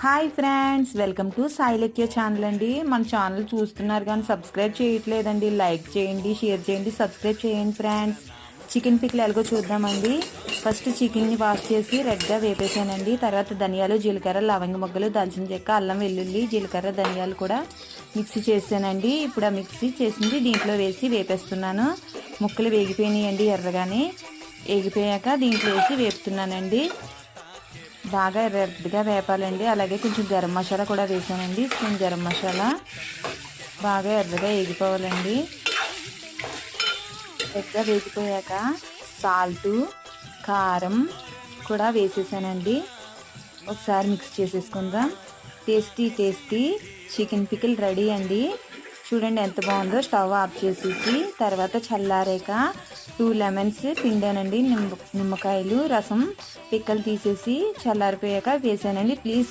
Hi friends, welcome to Sailakya channel అండి. మన channel చూస్తున్నారు కానీ సబ్స్క్రైబ్ చేయట్లేదండి. లైక్ చేయండి, షేర్ చేయండి, సబ్స్క్రైబ్ చేయండి ఫ్రెండ్స్. చికెన్ పిక్లు ఎలాగో చూద్దామండి. ఫస్ట్ చికెన్ని వాష్ చేసి రెడ్గా వేపేసానండి. తర్వాత ధనియాలు, జీలకర్ర, లవంగ మొగ్గలు, దాల్చిన చెక్క, అల్లం వెల్లుల్లి, జీలకర్ర, ధనియాలు కూడా మిక్సీ చేసానండి. ఇప్పుడు ఆ మిక్సీ చేసింది దీంట్లో వేసి వేపేస్తున్నాను. ముక్కలు వేగిపోయినాయండి, ఎర్రగానే వేగిపోయాక దీంట్లో వేసి వేపుతున్నానండి. బాగా రెడ్గా వేపాలండి. అలాగే కొంచెం గరం మసాలా కూడా వేసానండి, స్పూన్ గరం మసాలా. బాగా ఎర్రగా వేగిపోవాలండి. ఎర్రగా వేగిపోయాక సాల్టు, కారం కూడా వేసేసానండి. ఒకసారి మిక్స్ చేసేసుకుందాం. టేస్టీ చికెన్ పికిల్ రెడీ అండి. చూడండి ఎంత బాగుందో. స్టవ్ ఆఫ్ చేసేసి తర్వాత చల్లారాక 2 లెమన్స్ పిండానండి. నిమ్మకాయలు రసం పిక్కలు తీసేసి చల్లారిపోయాక వేసానండి. ప్లీజ్